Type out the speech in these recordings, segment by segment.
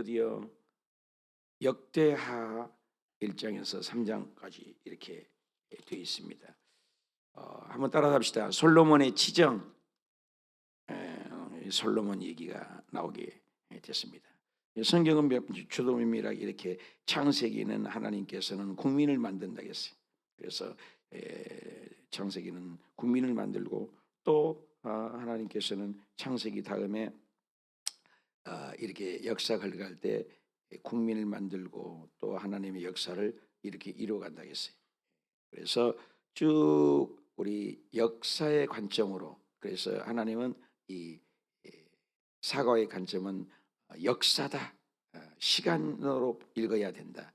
드디어 역대하 1장에서 3장까지 이렇게 되어 있습니다. 한번 따라합시다. 솔로몬의 치정, 솔로몬 얘기가 나오게 됐습니다. 성경은 주도면밀하게 이렇게 창세기는 하나님께서는 국민을 만든다 했어요. 그래서 창세기는 국민을 만들고 또 하나님께서는 창세기 다음에 이렇게 역사가 흘러갈 때 국민을 만들고 또 하나님의 역사를 이렇게 이루어간다 했어요. 그래서 쭉 우리 역사의 관점으로, 그래서 하나님은 이 사과의 관점은 역사다, 시간으로 읽어야 된다.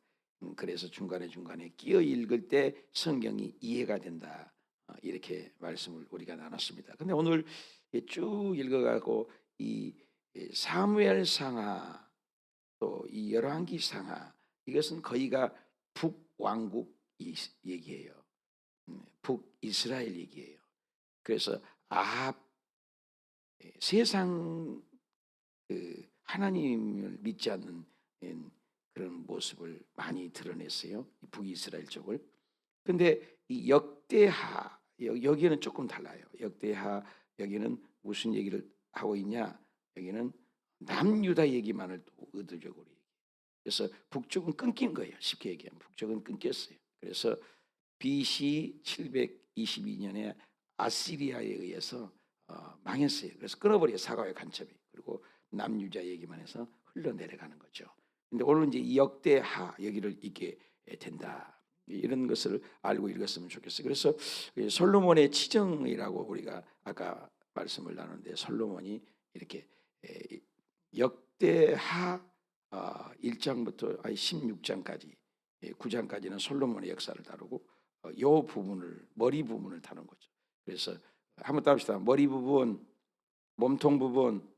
그래서 중간에 끼어 읽을 때 성경이 이해가 된다. 이렇게 말씀을 우리가 나눴습니다. 근데 오늘 쭉 읽어가고 이 사무엘상하 또 이 열왕기상하, 이것은 거의가 북왕국 얘기예요. 북이스라엘 얘기예요. 그래서 아합, 세상 하나님을 믿지 않는 그런 모습을 많이 드러냈어요. 북이스라엘 쪽을. 근데 이 역대하 여기는 조금 달라요. 역대하 여기는 무슨 얘기를 하고 있냐? 여기는 남유다 얘기만을 또 의도적으로 얘기해요. 그래서 북쪽은 끊긴 거예요. 쉽게 얘기하면 북쪽은 끊겼어요. 그래서 BC 722년에 아시리아에 의해서 망했어요. 그래서 끊어버려요. 사과의 관점이. 그리고 남유자 얘기만 해서 흘러내려가는 거죠. 근데 오늘 이제 이 역대하 여기를 읽게 된다. 이런 것을 알고 읽었으면 좋겠어요. 그래서 솔로몬의 치정이라고 우리가 아까 말씀을 나눴는데, 솔로몬이 이렇게 역대하 1장부터 16장까지 9장까지는 솔로몬의 역사를 다루고 요 부분을, 머리 부분을 다룬 거죠. 그래서 한번 따릅시다. 머리 부분, 몸통 부분,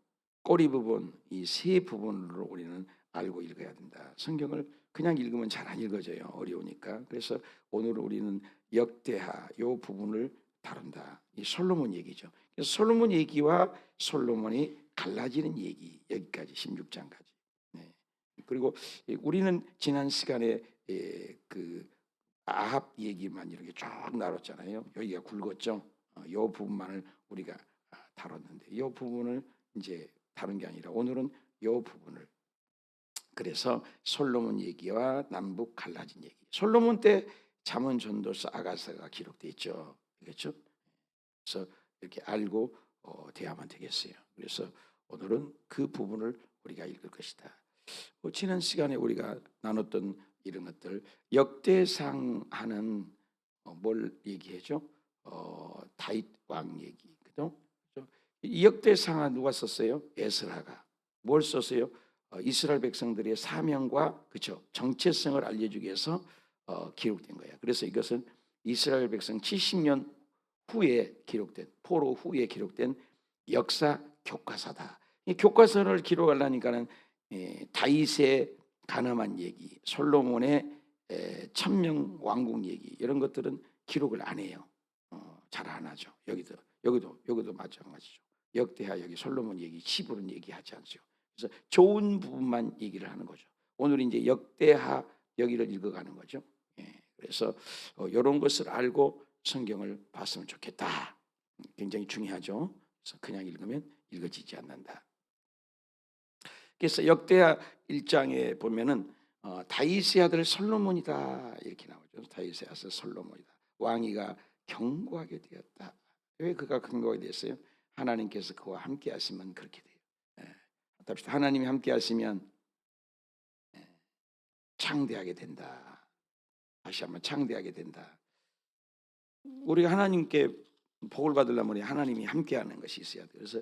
꼬리 부분, 이 세 부분으로 우리는 알고 읽어야 된다. 성경을 그냥 읽으면 잘 안 읽어져요. 어려우니까. 그래서 오늘 우리는 역대하 요 부분을 다룬다. 이 솔로몬 얘기죠. 그래서 솔로몬 얘기와 솔로몬이 갈라지는 얘기, 여기까지 16장까지. 네. 그리고 우리는 지난 시간에 그 아합 얘기만 이렇게 쭉 나눴잖아요. 여기가 굵었죠. 이 부분만을 우리가 다뤘는데, 이 부분을 이제 다른 게 아니라 오늘은 이 부분을, 그래서 솔로몬 얘기와 남북 갈라진 얘기. 솔로몬 때 잠언 전도서 아가서가 기록돼 있죠. 그렇죠? 그래서 이렇게 알고 대하면 되겠어요. 그래서 오늘은 그 부분을 우리가 읽을 것이다. 지난 시간에 우리가 나눴던 이런 것들, 역대상 하는 뭘 얘기해죠? 다윗 왕 얘기, 그죠? 이 역대상하 누가 썼어요? 에스라가. 뭘 썼어요? 이스라엘 백성들의 사명과, 그죠, 정체성을 알려주기 위해서 기록된 거예요. 그래서 이것은 이스라엘 백성 70년 후에 기록된, 포로 후에 기록된 역사 교과서다. 이 교과서를 기록하려니까는 다윗의 가늠한 얘기, 솔로몬의 천명 왕국 얘기, 이런 것들은 기록을 안 해요. 잘 안 하죠. 여기도 마찬가지죠. 역대하 여기 솔로몬 얘기, 시부는 얘기하지 않죠. 그래서 좋은 부분만 얘기를 하는 거죠. 오늘 이제 역대하 여기를 읽어가는 거죠. 그래서 이런 것을 알고 성경을 봤으면 좋겠다. 굉장히 중요하죠. 그래서 그냥 읽으면 읽어지지 않는다. 그래서 역대하 1장에 보면은 다윗의 아들 솔로몬이다 이렇게 나오죠. 다윗의 아들 솔로몬이다. 왕이가 견고하게 되었다. 왜 그가 견고하게 됐어요? 하나님께서 그와 함께 하시면 그렇게 돼요. 하나님이 함께 하시면 창대하게 된다. 다시 한번 창대하게 된다. 우리가 하나님께 복을 받으려면 하나님이 함께하는 것이 있어야 돼요. 그래서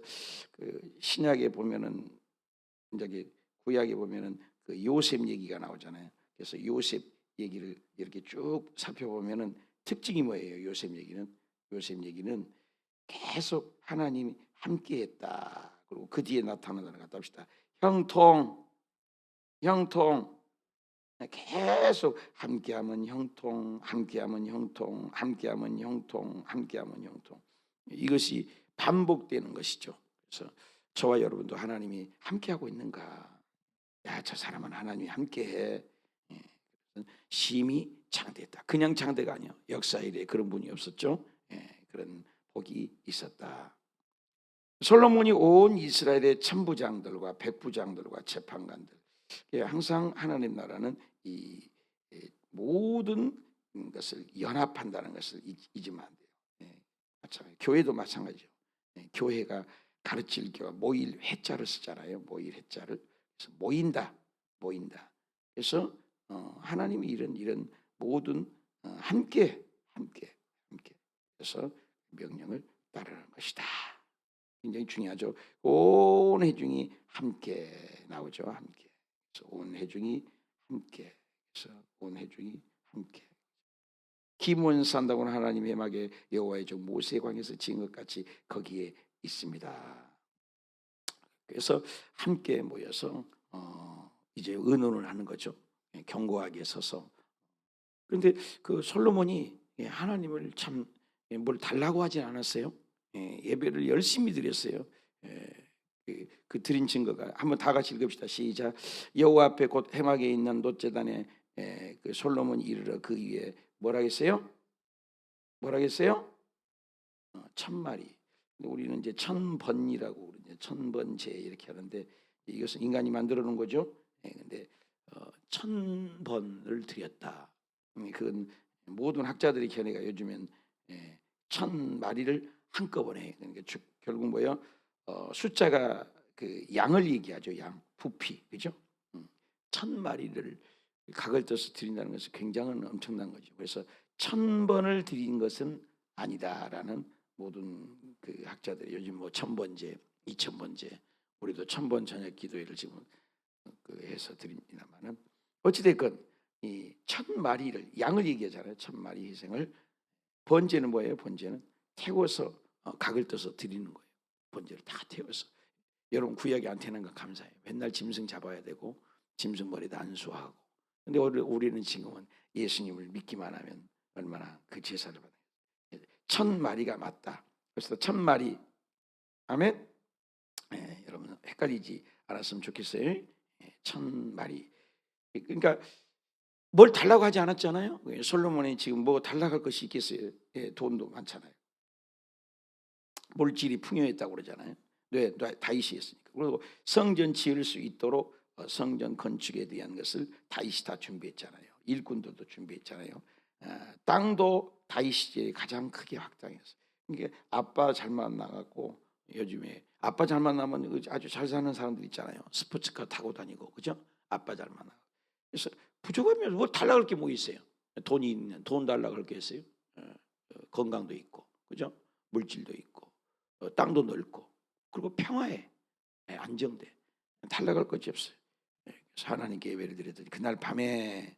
그 신약에 보면은, 저기 구약에 보면은 그 요셉 얘기가 나오잖아요. 그래서 요셉 얘기를 이렇게 쭉 살펴보면은 특징이 뭐예요? 요셉 얘기는 계속 하나님이 함께했다. 그리고 그 뒤에 나타나는 것 같답시다. 형통 계속 함께하면 형통, 함께하면 형통, 함께하면 형통, 함께하면 형통. 이것이 반복되는 것이죠. 그래서 저와 여러분도 하나님이 함께하고 있는가? 야, 저 사람은 하나님이 함께해. 예, 심히 장대했다. 그냥 장대가 아니야. 역사 이래 그런 분이 없었죠. 예, 그런 복이 있었다. 솔로몬이 온 이스라엘의 천부장들과 백부장들과 재판관들, 항상 하나님 나라는 이 모든 것을 연합한다는 것을 잊으면 안 돼요. 예, 마찬가지. 교회도 마찬가지죠. 예, 교회가 가르칠 교회 모일 회자를 쓰잖아요. 모일 회자를. 그래서 모인다, 모인다. 그래서 하나님이 이런 모든 함께. 그래서 명령을 따르는 것이다. 굉장히 중요하죠. 온 회중이 함께 나오죠. 함께. 그래서 온 회중이 함께. 그래서 온 회중이 함께. 기문 산다고는 하나님의 막에 여호와의 종 모세의 광에서 지은 것 같이 거기에 있습니다. 그래서 함께 모여서 이제 의논을 하는 거죠. 견고하게 서서. 그런데 그 솔로몬이 하나님을 참 뭘 달라고 하진 않았어요. 예배를 열심히 드렸어요. 그 드린 증거가 한번 다 같이 읽읍시다. 시작. 여호와 앞에 곧 해막에 있는 놋제단에 그 솔로몬이 이르러 그 위에 뭐라겠어요? 뭐라겠어요? 1000마리. 우리는 이제 1000번이라고 이제 1000번제 이렇게 하는데 이것은 인간이 만들어 놓은 거죠. 근데 1000번을 드렸다. 그건 모든 학자들의 견해가 요즘엔 1000마리를 한꺼번에. 그러니까 결국 뭐요? 숫자가 그 양을 얘기하죠. 양, 부피, 그죠? 1000마리를 각을 떠서 드린다는 것은 굉장한 엄청난 거죠. 그래서 1000번을 드린 것은 아니다라는 모든 그 학자들이 요즘 뭐 1000번제, 2000번제, 우리도 1000번 저녁 기도회를 지금 해서 드립니다만은 어찌됐건 이 1000마리를 양을 얘기하잖아요. 1000마리 희생을. 번제는 뭐예요? 번제는 태워서 각을 떠서 드리는 거예요. 번제를 다 태워서. 여러분 구약이 안 태는 건 감사해요. 맨날 짐승 잡아야 되고 짐승 머리도 안수하고. 근데 우리는 지금은 예수님을 믿기만 하면 얼마나 그 제사를 받아요. 1000마리가 맞다. 그래서 1000마리. 아멘. 여러분 헷갈리지 않았으면 좋겠어요. 1000마리. 그러니까 뭘 달라고 하지 않았잖아요. 솔로몬이 지금 뭐 달라고 할 것이 있겠어요. 돈도 많잖아요. 물질이 풍요했다고 그러잖아요. 네, 다윗이 했으니까. 그리고 성전 지을 수 있도록 성전 건축에 대한 것을 다윗이 다 준비했잖아요. 일꾼들도 준비했잖아요. 땅도 다윗이 가장 크게 확장했어요. 그러니까 아빠 잘 만나갖고 요즘에 아빠 잘 만나면 아주 잘 사는 사람들 있잖아요. 스포츠카 타고 다니고, 그죠? 아빠 잘 만나. 그래서 부족하면 뭐 달라고 할 게 뭐 있어요? 돈이 있는 돈 달라고 할 게 있어요? 건강도 있고, 그죠? 물질도 있고, 땅도 넓고, 그리고 평화에 안정돼. 달라고 할 것이 없어요. 그래서 하나님께 예배를 드렸더니 그날 밤에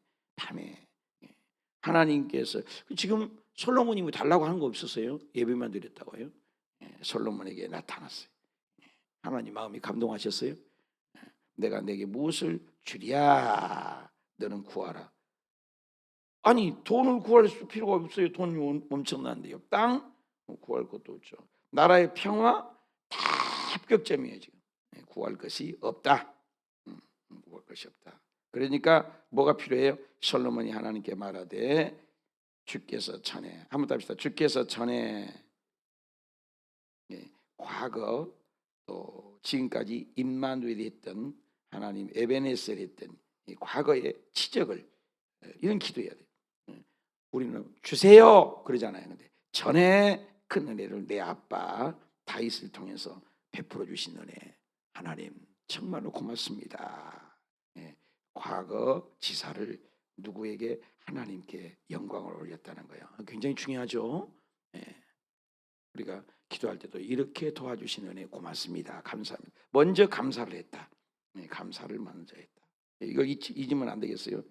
예, 하나님께서 지금 솔로몬이 뭐 달라고 하는 거 없었어요? 예배만 드렸다고요? 솔로몬에게 나타났어요. 하나님 마음이 감동하셨어요. 내가 내게 무엇을 주랴 너는 구하라. 아니 돈을 구할 필요가 없어요. 돈이 엄청난데요. 땅 구할 것도 없죠. 나라의 평화 다 합격점이에요. 지금 구할 것이 없다. 구할 것이 없다. 그러니까 뭐가 필요해요? 솔로몬이 하나님께 말하되 주께서 전에 한번 답시다. 주께서 전에 과거 또 지금까지 임마누엘이 했던 하나님 에베네셀이 했던 이 과거의 치적을 이런 기도해야 돼요. 우리는 주세요 그러잖아요. 근데 전에 큰 은혜를 내 아빠 다윗을 통해서 베풀어 주신 은혜 하나님 정말로 고맙습니다. 과거 지사를 누구에게 하나님께 영광을 올렸다는 거예요. 굉장히 중요하죠. 우리가 기도할 때도 이렇게 도와주신 은혜 고맙습니다. 감사합니다. 먼저 감사를 했다. 감사를 먼저 했다. 이거 잊으면 안 되겠어요.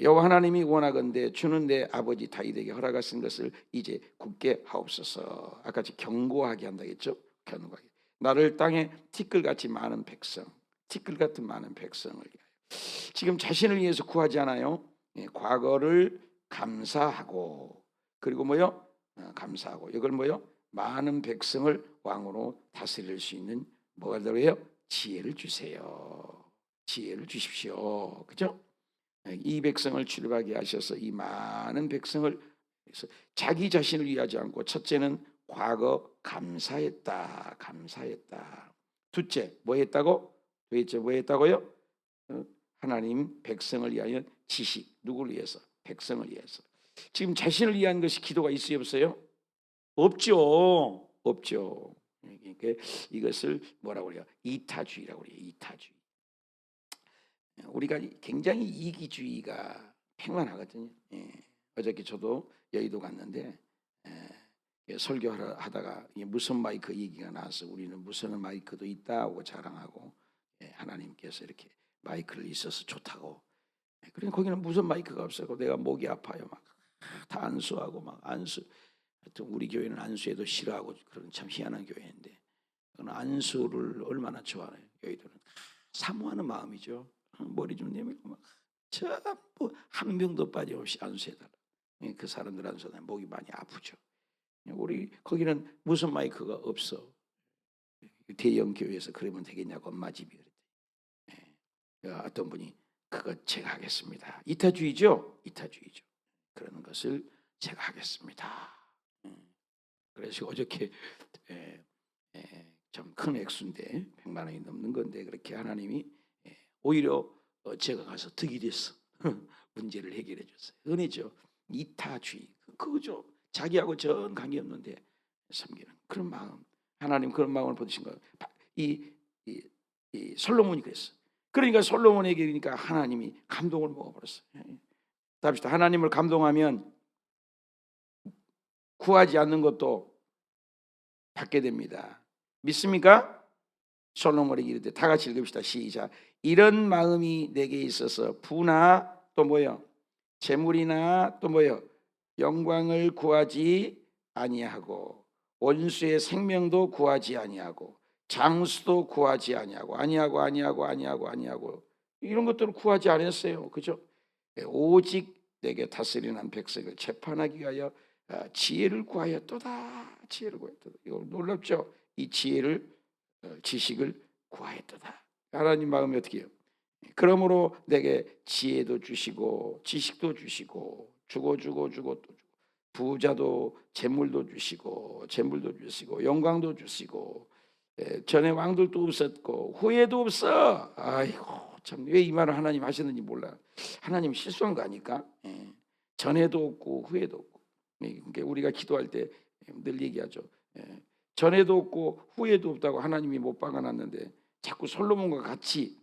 여호와 하나님이 원하건대 주는 내 아버지 다윗에게 허락하신 것을 이제 굳게 하옵소서. 아까 견고하게 한다겠죠. 견고하게. 나를 땅에 티끌같이 많은 백성, 티끌 같은 많은 백성을 위하여. 지금 자신을 위해서 구하지 않아요. 과거를 감사하고 그리고 뭐요? 감사하고 이걸 뭐요? 많은 백성을 왕으로 다스릴 수 있는 뭐가 들어요? 지혜를 주세요. 지혜를 주십시오. 그죠? 이 백성을 출애굽하게 하셔서 이 많은 백성을 그래서 자기 자신을 위하지 않고 첫째는 과거 감사했다. 감사했다. 둘째 뭐 했다고? 도대체 뭐 했다고요? 하나님 백성을 위하여 지식. 누구를 위해서? 백성을 위해서. 지금 자신을 위한 것이 기도가 있어요 없어요? 없죠. 없죠. 그러니까 이것을 뭐라고 그래요? 이타주의라고 그래요. 이타주의. 우리가 굉장히 이기주의가 팽만하거든요. 어저께 저도 여의도 갔는데 설교하다가 무슨 마이크 얘기가 나와서 우리는 무슨 마이크도 있다고 자랑하고 하나님께서 이렇게 마이크를 있어서 좋다고. 그러니까 거기는 무슨 마이크가 없어요. 내가 목이 아파요. 막 다 안수하고 막 안수. 하여튼 우리 교회는 안수에도 싫어하고 그런 참 희한한 교회인데 안수를 얼마나 좋아해요. 여의도는 사모하는 마음이죠. 머리 좀 내밀고 막 전부 한 명도 빠짐없이 안수해달라. 그 사람들 안수하면 목이 많이 아프죠. 우리 거기는 무슨 마이크가 없어. 대형 교회에서 그러면 되겠냐고 엄마 집이 그랬대. 어떤 분이 그거 제가 하겠습니다. 이타주의죠. 이타주의죠. 그러는 것을 제가 하겠습니다. 그래서 어저께 좀 큰 액수인데 100만 원이 넘는 건데 그렇게 하나님이 오히려 제가 가서 득이 됐어. 문제를 해결해 줬어요. 은혜죠. 이타주의 그거죠. 자기하고 전 관계없는데 섬기는 그런 마음. 하나님 그런 마음을 보신 거예요. 이 솔로몬이 그랬어. 그러니까 솔로몬에게 그러니까 하나님이 감동을 먹어버렸어요. 답시다. 하나님을 감동하면 구하지 않는 것도 받게 됩니다. 믿습니까? 솔로몬에게 이르되 다 같이 읽읍시다. 시작. 이런 마음이 내게 있어서 부나 또 뭐요? 재물이나 또 뭐요? 영광을 구하지 아니하고 원수의 생명도 구하지 아니하고 장수도 구하지 아니하고 이런 것들을 구하지 않았어요. 그죠? 오직 내게 다스리는 백성을 재판하기 위하여 지혜를 구하였도다. 지혜를 구하였도다. 이거 놀랍죠? 이 지혜를 지식을 구하였도다. 하나님 마음이 어떻게 해요? 그러므로 내게 지혜도 주시고 지식도 주시고 주고 또 주고 부자도 재물도 주시고 영광도 주시고 전에 왕들도 없었고 후에도 없어. 아이고 참 왜 이 말을 하나님 하셨는지 몰라. 하나님 실수한 거 아닐까? 전에도 없고 후에도 없고. 그러니까 우리가 기도할 때 늘 얘기하죠. 전에도 없고 후에도 없다고 하나님이 못 박아놨는데 자꾸 솔로몬과 같이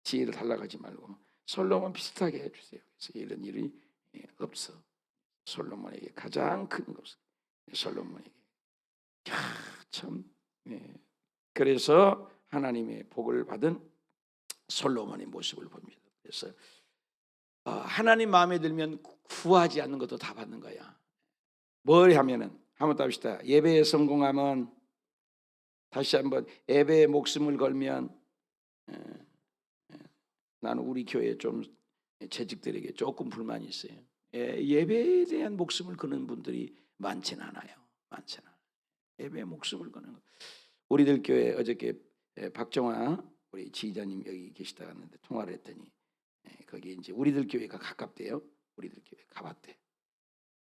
지혜를 달라가지 말고 솔로몬 비슷하게 해주세요. 그래서 이런 일이 없어. 솔로몬에게 가장 큰 것은 솔로몬에게 참 그래서 하나님의 복을 받은 솔로몬의 모습을 봅니다. 그래서 하나님 마음에 들면 구하지 않는 것도 다 받는 거야. 뭘 하면은 한번 더 합시다. 예배에 성공하면 다시 한번 예배에 목숨을 걸면 나는 우리 교회 좀 재직들에게 조금 불만이 있어요. 예배에 대한 목숨을 거는 분들이 많지는 않아요. 예배에 목숨을 거는 거. 우리들 교회 어저께 박정화 우리 지휘자님 여기 계시다 갔는데 통화를 했더니 거기 이제 우리들 교회가 가깝대요. 우리들 교회 가봤대.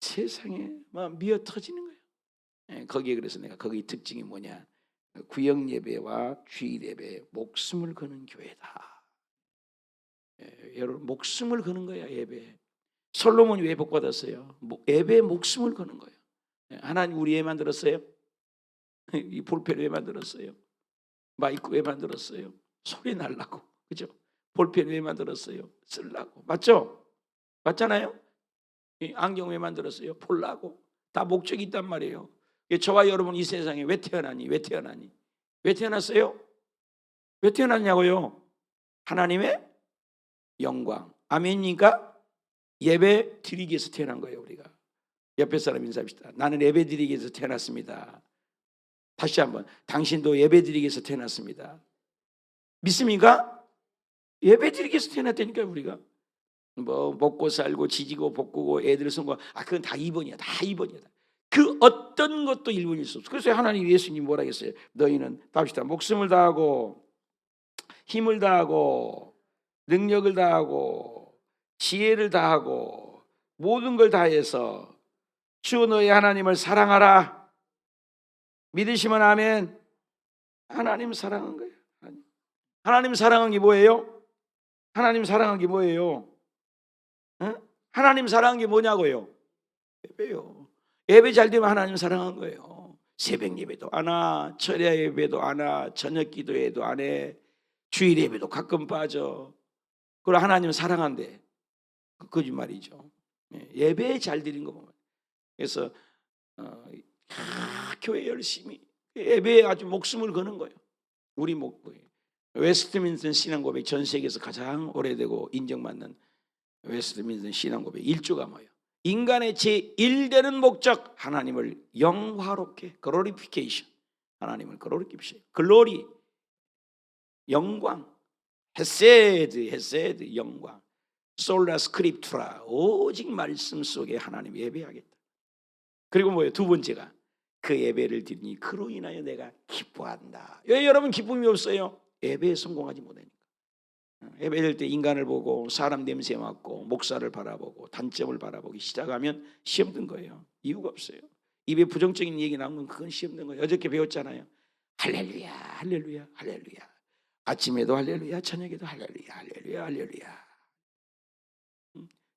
세상에 막 미어 터지는 거예요. 거기에 그래서 내가 거기 특징이 뭐냐? 구역 예배와 주일 예배에 목숨을 거는 교회다. 여러분 목숨을 거는 거야. 예배. 솔로몬이 왜 복 받았어요? 예배에 목숨을 거는 거예요. 하나님 우리 왜 만들었어요? 이 볼펜 왜 만들었어요? 마이크 왜 만들었어요? 소리 날라고. 그죠? 볼펜 왜 만들었어요? 쓰려고. 맞죠? 맞잖아요? 이 안경 왜 만들었어요? 보려고. 다 목적이 있단 말이에요. 저와 여러분 이 세상에 왜 태어났어요? 왜 태어났냐고요? 하나님의 영광. 아멘입니까? 예배 드리기 위해서 태어난 거예요. 우리가. 옆에 사람 인사합시다. 나는 예배 드리기 위해서 태어났습니다. 다시 한번. 당신도 예배 드리기 위해서 태어났습니다. 믿습니까? 예배 드리기 위해서 태어났다니까요. 우리가. 뭐 먹고 살고 지지고 볶고 애들 선거 그건 다 2번이야. 다 2번이야. 그 어떤 것도 1번일 수 없어. 그래서 하나님 예수님 뭐라 했어요? 너희는 답시다. 목숨을 다하고 힘을 다하고 능력을 다하고 지혜를 다하고 모든 걸 다해서 주 너의 하나님을 사랑하라. 믿으시면 아멘. 하나님 사랑한 거예요. 하나님 사랑한 게 뭐예요? 하나님 사랑한 게 뭐예요? 응? 하나님 사랑한 게 뭐냐고요? 예배요. 예배 잘 되면 하나님 사랑한 거예요. 새벽 예배도 안 와, 철야 예배도 안 와, 저녁 기도회도 안 해, 주일 예배도 가끔 빠져. 그걸 하나님 사랑한대. 거짓말이죠. 예배 잘 드린 거 보면. 그래서 교회 열심히 예배에 아주 목숨을 거는 거예요. 우리 웨스트민스터 신앙고백 전 세계에서 가장 오래되고 인정받는 웨스트민스터 신앙고백 1조가 뭐예요? 인간의 제1되는 목적, 하나님을 영화롭게, 글로리피케이션, 하나님을 글로리피케이션, 글로리, 영광, 헤세드, 영광, 솔라 스크립투라, 오직 말씀 속에 하나님 예배하겠다. 그리고 뭐예요? 두 번째가 그 예배를 드리니 그로 인하여 내가 기뻐한다. 왜 여러분 기쁨이 없어요? 예배에 성공하지 못하니까. 예배 드릴 때 인간을 보고 사람 냄새 맡고 목사를 바라보고 단점을 바라보기 시작하면 시험 든 거예요. 이유가 없어요. 입에 부정적인 얘기 나오면 그건 시험 든 거예요. 어저께 배웠잖아요. 할렐루야, 할렐루야, 할렐루야. 아침에도 할렐루야, 저녁에도 할렐루야, 할렐루야, 할렐루야.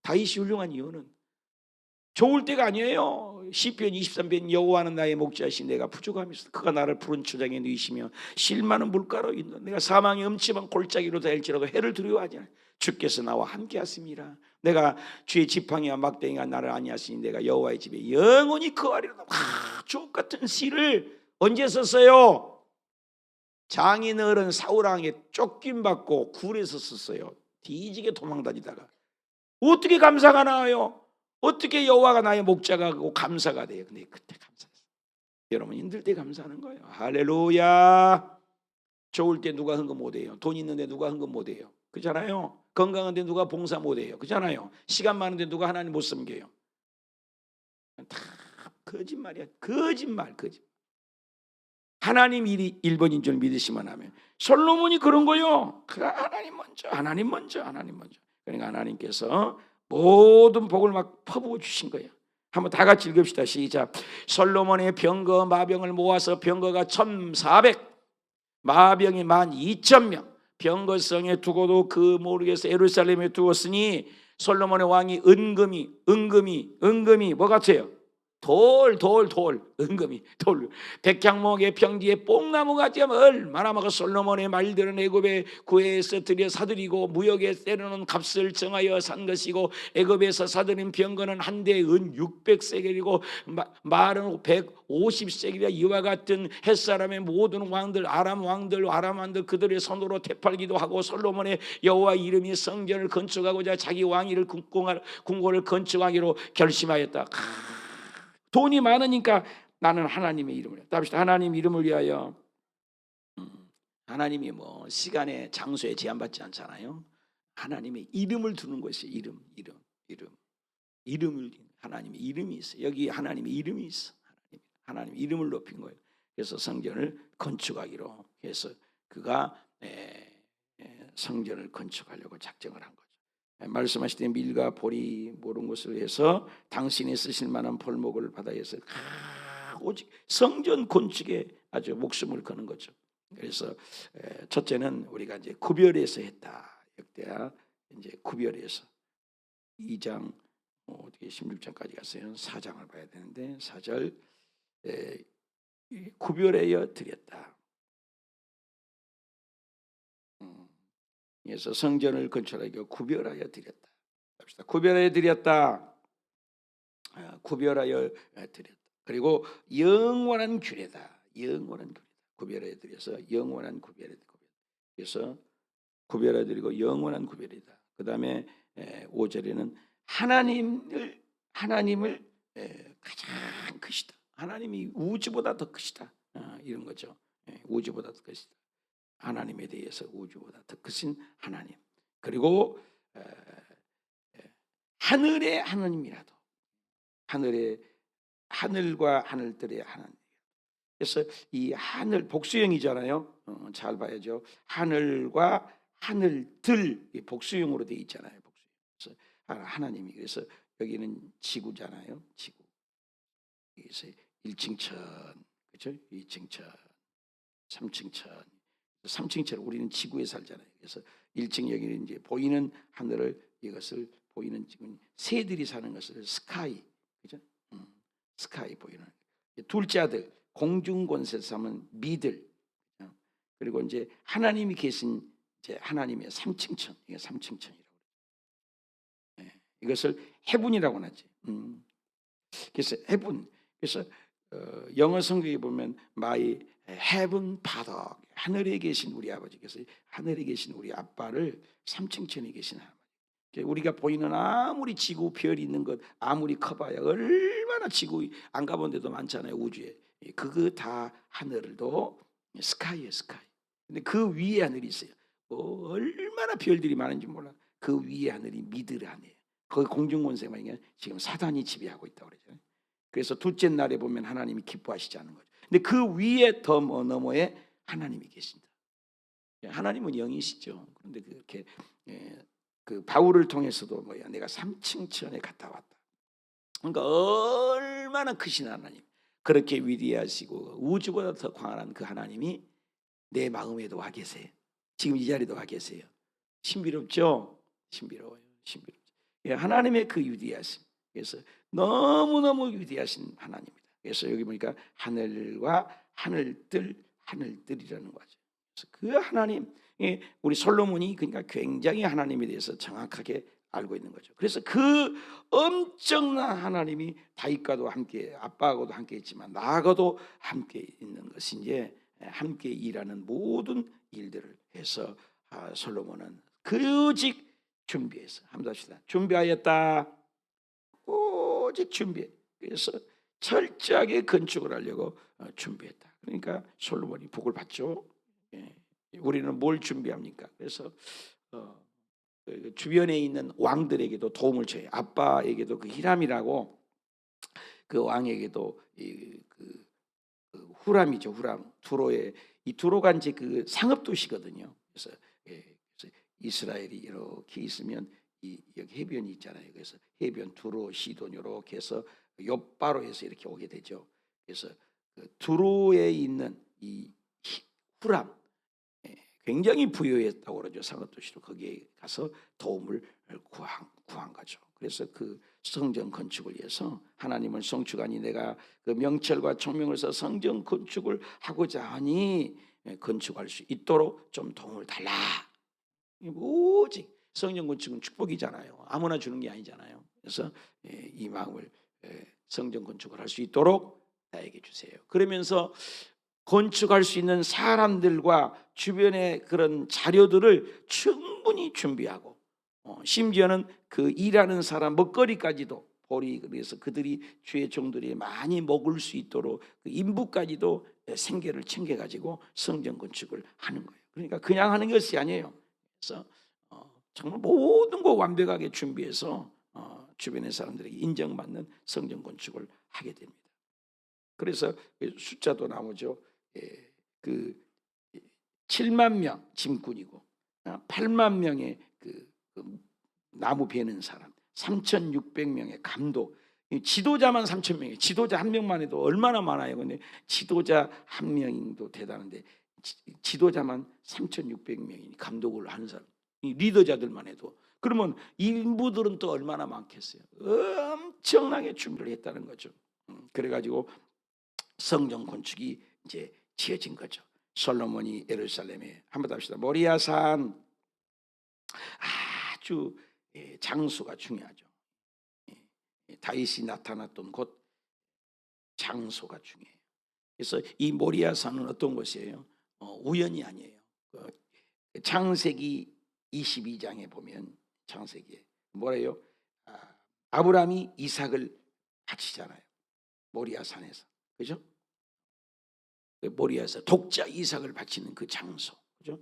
다윗이 훌륭한 이유는 좋을 때가 아니에요. 시편 23편 여호와는 나의 목자이시 내가 부족함이 있어 그가 나를 푸른 초장에 누이시며 실 많은 물가로 인도 내가 사망의 음침한 골짜기로 다닐지라도 해를 두려워하지 않아 주께서 나와 함께 하심이라. 내가 주의 지팡이와 막대기가 나를 아니하시니 내가 여호와의 집에 영원히 거하리로다. 주옥 같은 시를 언제 썼어요? 장인 어른 사울왕에 쫓김받고 굴에서 썼어요. 뒤지게 도망다니다가. 어떻게 감사가 나와요? 어떻게 여호와가 나의 목자가 고 감사가 돼요? 근데 그때 감사했어요. 여러분 힘들 때 감사하는 거예요. 할렐루야. 좋을 때 누가 헌금 못해요? 돈 있는데 누가 헌금 못해요? 그렇잖아요. 건강한데 누가 봉사 못해요? 그렇잖아요. 시간 많은데 누가 하나님 못 섬겨요? 다 거짓말이야. 거짓말. 하나님 일이 1번인 줄 믿으시면 하면 솔로몬이 그런 거요. 하나님 먼저. 그러니까 하나님께서 모든 복을 막 퍼부어 주신 거예요. 한번 다 같이 읽읍시다. 시작. 솔로몬의 병거 마병을 모아서 병거가 1,400, 마병이 12,000명, 병거성에 두고도 그 모르게서 예루살렘에 두었으니 솔로몬의 왕이 은금이 뭐 같아요? 돌 은금이 돌 백향목의 평지에 뽕나무같이 하면 얼마나 많고 솔로몬의 말들은 애굽의 구해에서 들여 사들이고 무역에 때려놓은 값을 정하여 산 것이고 애굽에서 사들인 병거는 한 대에 은 600세겔이고 말은 150세겔이라. 이와 같은 햇사람의 모든 왕들 아람 왕들 그들의 손으로 되팔기도 하고 솔로몬의 여호와 이름이 성전을 건축하고자 자기 왕위를 궁궐을 건축하기로 결심하였다. 돈이 많으니까 나는 하나님의 이름을 답시다. 하나님 이름을 위하여. 하나님이 뭐 시간에 장소에 제한받지 않잖아요. 하나님의 이름을 두는 것이 이름을 하나님의 이름이 있어요. 여기 하나님의 이름이 있어. 하나님 이름을 높인 거예요. 그래서 성전을 건축하기로 해서 그가 성전을 건축하려고 작정을 한 거죠. 말씀하실 때 밀과 보리 모든 것을 해서 당신이 쓰실 만한 벌목을 받아서 오직 성전 건축에 아주 목숨을 거는 거죠. 그래서 첫째는 우리가 이제 구별해서 했다. 역대하 이제 구별해서 2장 어떻게 16장까지 갔어요. 4장을 봐야 되는데 4절 구별하여 드렸다. 그래서 성전을 건축하여 구별하여 드렸다. 구별하여 드렸다. 구별하여 드렸다. 그리고 영원한 규례다. 구별하여 드려서 영원한 구별이 그래서 구별하여 드리고 영원한 구별이다. 그 다음에 5절에는 하나님을 가장 크시다. 하나님이 우주보다 더 크시다. 이런 거죠. 우주보다 더 크시다. 하나님에 대해서 우주보다 더 크신 하나님. 그리고 하늘의 하나님이라도 하늘과 하늘들의 하나님. 그래서 이 하늘 복수형이잖아요. 잘 봐야죠. 하늘과 하늘들 복수형으로 돼 있잖아요. 복수형. 그래서 하나님이 그래서 여기는 지구잖아요. 지구. 그래서 1층 천, 그렇죠? 2층 천, 3층 천. 3층 천 우리는 지구에 살잖아요. 그래서 1층 여기는 이제 보이는 하늘을 이것을 보이는 지금 새들이 사는 것을 스카이, 그죠? 스카이 보이는. 둘째 아들 공중 권세에서 하면 미들. 그리고 이제 하나님이 계신 이제 하나님의 3층 천, 이게 3층 천이라고. 이것을 헤븐이라고 하지. 그래서 헤븐. 그래서 영어 성경에 보면 My Heaven Father, 하늘에 계신 우리 아버지께서 하늘에 계신 우리 아빠를 3층 천에 계신 하나님. 우리가 보이는 아무리 지구 별이 있는 것 아무리 커봐야 얼마나 지구 안 가본 데도 많잖아요. 우주에 그거 다 하늘도 스카이에 스카이. 근데 그 위에 하늘이 있어요. 얼마나 별들이 많은지 몰라. 그 위에 하늘이 미드르 하늘이에요. 거기 공중권세만 이게 지금 사단이 지배하고 있다고 그러죠. 그래서 둘째 날에 보면 하나님이 기뻐하시지 않는 거죠. 근데 그 위에 더 너머에 하나님이 계신다. 하나님은 영이시죠. 그런데 그렇게 그 바울을 통해서도 뭐야, 내가 3층 천에 갔다 왔다. 그러니까 얼마나 크신 하나님, 그렇게 위대하시고 우주보다 더 광활한 그 하나님이 내 마음에도 와 계세요. 지금 이 자리도 와 계세요. 신비롭죠? 신비로워요. 신비롭죠. 하나님의 그 위대하심. 그래서 너무너무 위대하신 하나님입니다. 그래서 여기 보니까 하늘과 하늘들이라는 거죠. 그래서 그 하나님, 우리 솔로몬이 그러니까 굉장히 하나님에 대해서 정확하게 알고 있는 거죠. 그래서 그 엄청난 하나님이 다윗과도 함께, 아빠하고도 함께 있지만 나하고도 함께 있는 것이 이제 함께 일하는 모든 일들을 해서 솔로몬은 오직 준비해서 한번 합시다. 준비하였다. 오직 준비해. 그래서 철저하게 건축을 하려고 준비했다. 그러니까 솔로몬이 복을 받죠. 우리는 뭘 준비합니까? 그래서 주변에 있는 왕들에게도 도움을 줘요. 아빠에게도 그 히람이라고 그 왕에게도 그 후람이죠. 후람 두로의 이 두로가 이제 그 상업 도시거든요. 그래서 이스라엘이 이렇게 있으면 여기 해변이 있잖아요. 그래서 해변 두로 시돈 이렇게 해서 욥바로에서 이렇게 오게 되죠. 그래서 그 두로에 있는 이 후람 굉장히 부유했다고 그러죠. 상업도시로 거기에 가서 도움을 구한 거죠. 그래서 그 성전 건축을 위해서 하나님을 성축하니 내가 그 명철과 총명을 써 성전 건축을 하고자 하니 건축할 수 있도록 좀 도움을 달라. 오직 성전 건축은 축복이잖아요. 아무나 주는 게 아니잖아요. 그래서 이 마음을 성전 건축을 할 수 있도록 나에게 주세요. 그러면서 건축할 수 있는 사람들과 주변의 그런 자료들을 충분히 준비하고 심지어는 그 일하는 사람 먹거리까지도 보리, 그래서 그들이 주의 종들이 많이 먹을 수 있도록 그 인부까지도 생계를 챙겨가지고 성전 건축을 하는 거예요. 그러니까 그냥 하는 것이 아니에요. 그래서 정말 모든 거 완벽하게 준비해서 주변의 사람들에게 인정받는 성전 건축을 하게 됩니다. 그래서 숫자도 나오죠. 그 7만 명 짐꾼이고 8만 명의 그 나무 베는 사람, 3,600명의 감독, 지도자만 3,000명이에요. 지도자 한 명만 해도 얼마나 많아요. 근데 지도자 한 명도 대단한데 지도자만 3,600명이 감독을 하는 사람, 이 리더자들만 해도 그러면 인부들은 또 얼마나 많겠어요. 엄청나게 준비를 했다는 거죠. 그래가지고 성전 건축이 이제 지어진 거죠. 솔로몬이 예루살렘에 한번 합시다. 모리아산 아주 장소가 중요하죠. 다윗이 나타났던 곳 장소가 중요해요. 그래서 이 모리아산은 어떤 곳이에요? 우연이 아니에요. 창세기 22장에 보면 창세기에 뭐래요? 아브라함이 이삭을 바치잖아요. 모리아산에서, 그죠? 모리아산 독자 이삭을 바치는 그 장소, 그죠?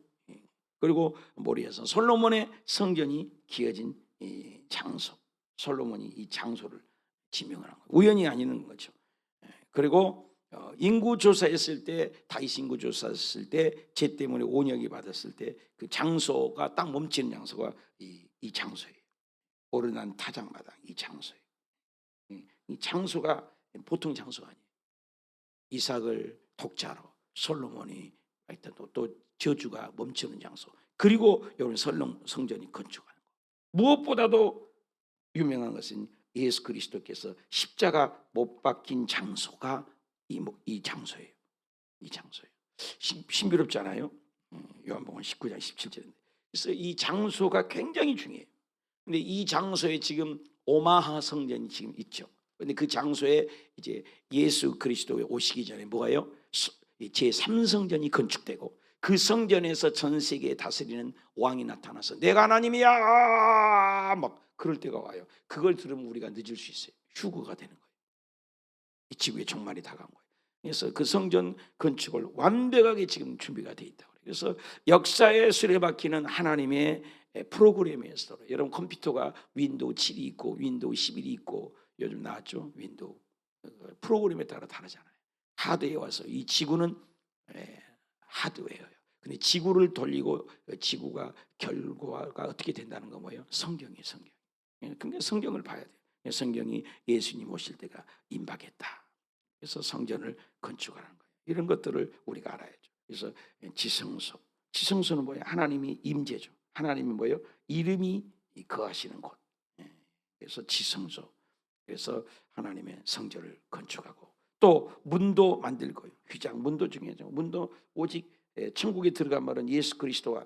그리고 모리아산 솔로몬의 성전이 기어진 이 장소, 솔로몬이 이 장소를 지명을 한 거예요. 우연이 아닌 거죠. 그리고 인구 조사했을 때, 다윗 인구 조사했을 때, 죄 때문에 온역이 받았을 때 그 장소가 딱 멈추는 장소가 이 장소예요. 오르난 타작마당 이 장소예요. 이 장소가 보통 장소가 아니에요. 이삭을 독자로 솔로몬이 하여튼 또 저주가 멈추는 장소. 그리고 여러분 성전이 건축하는 거. 무엇보다도 유명한 것은 예수 그리스도께서 십자가 못 박힌 장소가 이 장소예요. 이 장소예요. 신비롭잖아요. 요한복음 19장 17절인데. 그래서 이 장소가 굉장히 중요해요. 근데 이 장소에 지금 오마하 성전이 지금 있죠. 근데 그 장소에 이제 예수 그리스도에 오시기 전에 뭐가요? 제3성전이 건축되고 그 성전에서 전 세계에 다스리는 왕이 나타나서 내가 하나님이야 막 그럴 때가 와요. 그걸 들으면 우리가 늦을 수 있어요. 휴거가 되는 거예요. 이 지구의 종말이 다가온 거예요. 그래서 그 성전 건축을 완벽하게 지금 준비가 돼 있다고. 그래서 역사의 수레바퀴는 하나님의 프로그램에서 여러분 컴퓨터가 윈도우 7이 있고 윈도우 11이 있고 요즘 나왔죠. 윈도우 프로그램에 따라 다르잖아요. 하드에 와서 이 지구는 하드웨어예요. 근데 지구를 돌리고 지구가 결과가 어떻게 된다는 거 뭐예요? 성경이에요. 성경. 그러니까 성경을 봐야 돼요. 성경이 예수님 오실 때가 임박했다. 그래서 성전을 건축하는 거예요. 이런 것들을 우리가 알아야죠. 그래서 지성소는 뭐예요? 하나님이 임재죠. 하나님이 뭐예요? 이름이 거하시는 곳. 그래서 지성소. 그래서 하나님의 성전을 건축하고 또 문도 만들고요. 휘장 문도 중요하죠. 문도 오직 천국에 들어간 말은 예수 그리스도와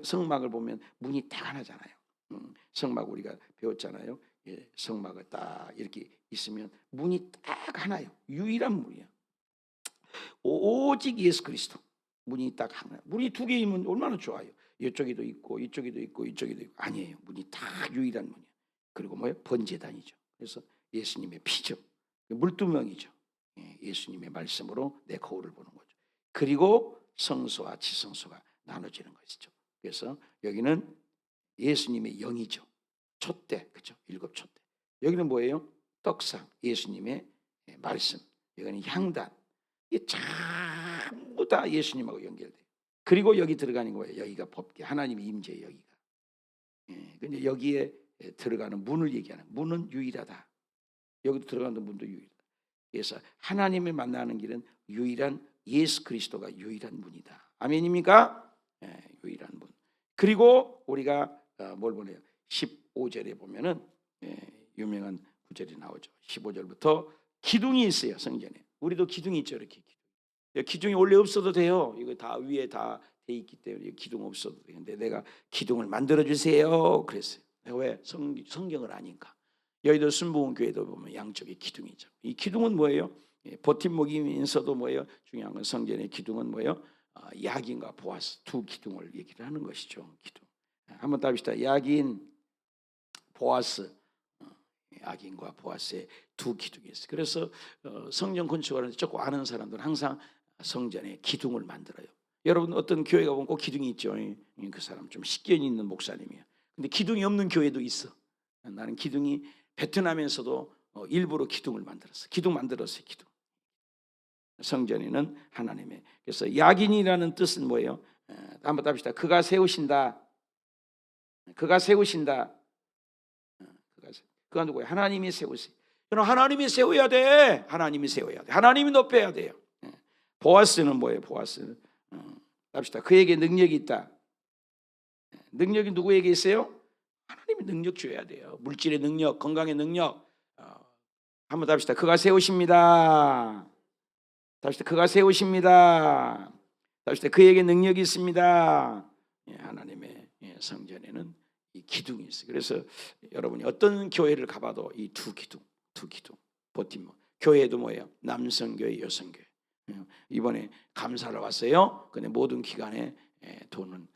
성막을 보면 문이 딱 하나잖아요. 성막 우리가 배웠잖아요. 성막을 딱 이렇게 있으면 문이 딱 하나요. 유일한 문이에요. 오직 예수 그리스도 문이 딱 하나. 문이 두 개이면 얼마나 좋아요. 이쪽에도 있고 이쪽에도 있고 이쪽에도 있고 아니에요. 문이 딱 유일한 문이에요. 그리고 뭐예요? 번제단이죠. 그래서 예수님의 피죠. 물두멍이죠. 예수님의 말씀으로 내 거울을 보는 거죠. 그리고 성소와 지성소가 나눠지는 것이죠. 그래서 여기는 예수님의 영이죠. 촛대, 그죠? 7촛대. 여기는 뭐예요? 떡상, 예수님의 말씀. 여기는 향단. 이게 전부 다 예수님하고 연결돼요. 그리고 여기 들어가는 거예요. 여기가 법계, 하나님의 임재 여기가. 근데 여기에 들어가는 문을 얘기하는 문은 유일하다. 여기도 들어가는 문도 유일하다. 그래서 하나님을 만나는 길은 유일한 예수 그리스도가 유일한 문이다. 아멘입니까? 유일한 문. 그리고 우리가 뭘 보내요? 15절에 보면은 유명한 구절이 나오죠. 15절부터 기둥이 있어요. 성전에. 우리도 기둥이 있죠. 이렇게 기둥이 원래 없어도 돼요. 이거 다 위에 다 돼 있기 때문에 기둥 없어도 되는데 내가 기둥을 만들어 주세요. 그랬어요. 왜? 성경을 아니까. 여의도 순복음 교회도 보면 양쪽에 기둥이 있죠. 이 기둥은 뭐예요? 버팀목이면서도 뭐예요? 중요한 건 성전의 기둥은 뭐예요? 야긴과 보아스 두 기둥을 얘기를 하는 것이죠. 기둥. 한번 답시다. 야긴, 보아스. 야긴과 보아스의 두 기둥이 있어요. 그래서 성전 건축하는데 조금 아는 사람들은 항상 성전에 기둥을 만들어요. 여러분 어떤 교회가 보면 꼭 기둥이 있죠. 그 사람 좀 식견이 있는 목사님이에요. 근데 기둥이 없는 교회도 있어. 나는 기둥이 베트남에서도 일부러 기둥을 만들었어. 기둥 만들었어요. 기둥. 성전에는 하나님의. 그래서 야긴이라는 뜻은 뭐예요? 한번 답시다. 그가 세우신다. 그가 세우신다. 그가 누구예요? 하나님이 세우세요. 그럼 하나님이 세워야 돼. 하나님이 세워야 돼. 하나님이 높여야 돼요. 보아스는 뭐예요? 보아스는 답시다. 그에게 능력이 있다. 능력이 누구에게 있어요? 하나님이 능력 줘야 돼요. 물질의 능력, 건강의 능력. 한번 답시다. 그가 세우십니다. 답시다. 그가 세우십니다. 답시다. 그에게 능력이 있습니다. 하나님의 성전에는 이 기둥이 있어요. 그래서 여러분이 어떤 교회를 가봐도 이 두 기둥 버팀목. 교회도 뭐예요? 남성교회, 여성교회. 이번에 감사를 왔어요. 근데 모든 기간에 돈은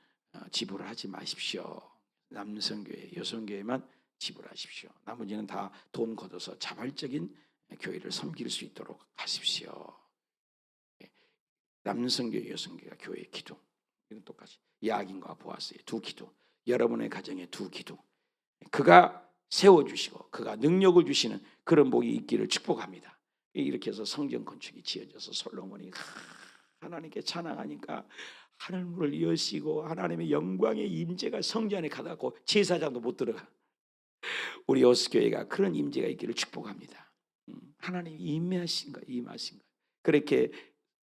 지불하지 마십시오. 남성교회, 여성교회만 지불하십시오. 나머지는 다 돈 걷어서 자발적인 교회를 섬길 수 있도록 하십시오. 남성교회, 여성교회가 교회의 기둥. 이건 똑같이 야긴과 보아스의 두 기둥. 여러분의 가정의 두 기둥. 그가 세워주시고 그가 능력을 주시는 그런 복이 있기를 축복합니다. 이렇게 해서 성전 건축이 지어져서 솔로몬이 하나님께 찬양하니까 하늘문을 여시고 하나님의 영광의 임재가 성전 안에 가다고 제사장도 못 들어가. 우리 여수교회가 그런 임재가 있기를 축복합니다. 하나님이 임하신 거예요. 그렇게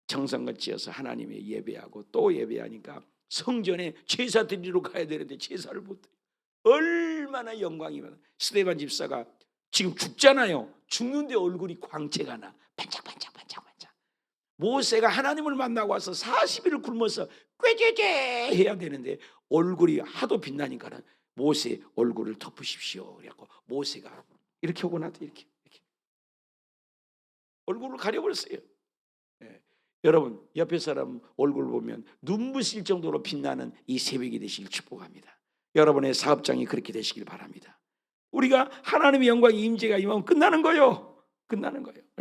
정성을 지어서 하나님의 예배하고 또 예배하니까 성전에 제사 드리러 가야 되는데 제사를 못 드려. 얼마나 영광이 많아. 스데반 집사가 지금 죽잖아요. 죽는데 얼굴이 광채가 나. 반짝반짝. 모세가 하나님을 만나고 와서 40일을 굶어서 꾀죄죄 해야 되는데 얼굴이 하도 빛나니까는 모세 얼굴을 덮으십시오. 그래갖고 모세가 이렇게 하고 나도 이렇게 얼굴을 가려버렸어요. 예. 여러분 옆에 사람 얼굴 보면 눈부실 정도로 빛나는 이 새벽이 되시길 축복합니다. 여러분의 사업장이 그렇게 되시길 바랍니다. 우리가 하나님의 영광의 임재가 임하면 끝나는 거예요.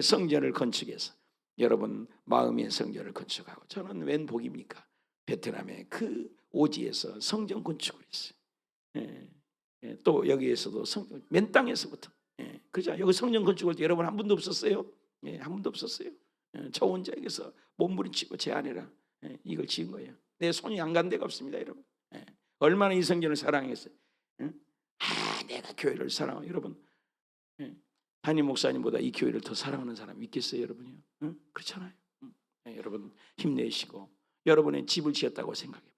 성전을 건축해서 여러분 마음의 성전을 건축하고, 저는 웬 복입니까? 베트남의 그 오지에서 성전 건축을 했어요. 또 여기에서도 맨 땅에서부터 그죠? 여기 성전 건축할 때 여러분 한 분도 없었어요? 한 분도 없었어요. 저 혼자 여기서 몸부림치고 제 아내랑 이걸 지은 거예요. 내 손이 안 간 데가 없습니다, 여러분. 얼마나 이 성전을 사랑했어요. 내가 교회를 사랑하고, 여러분 담임 목사님보다 이 교회를 더 사랑하는 사람이 있겠어요, 여러분이요? 그렇잖아요. 여러분 힘내시고 여러분의 집을 지었다고 생각해봐.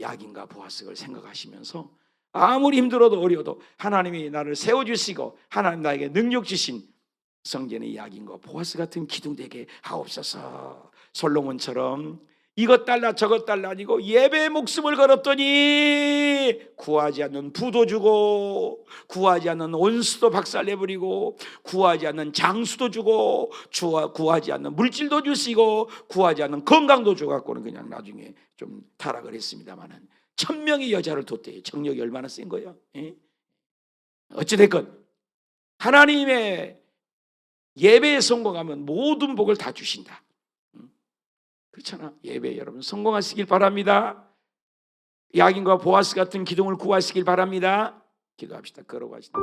야긴과 보아스를 생각하시면서 아무리 힘들어도 어려워도 하나님이 나를 세워주시고 하나님 나에게 능력 주신 성전의 야긴과 보아스 같은 기둥 되게 하옵소서. 솔로몬처럼 이것 달라 저것 달라 아니고 예배의 목숨을 걸었더니 구하지 않는 부도 주고 구하지 않는 온수도 박살내버리고 구하지 않는 장수도 주고 구하지 않는 물질도 주시고 구하지 않는 건강도 줘갖고는 그냥 나중에 좀 타락을 했습니다마는 1000명의 여자를 뒀대요. 정력이 얼마나 센 거예요. 어찌됐건 하나님의 예배에 성공하면 모든 복을 다 주신다. 그렇잖아. 예배 여러분 성공하시길 바랍니다. 야긴과 보아스 같은 기둥을 구하시길 바랍니다. 기도합시다. 걸어가시다.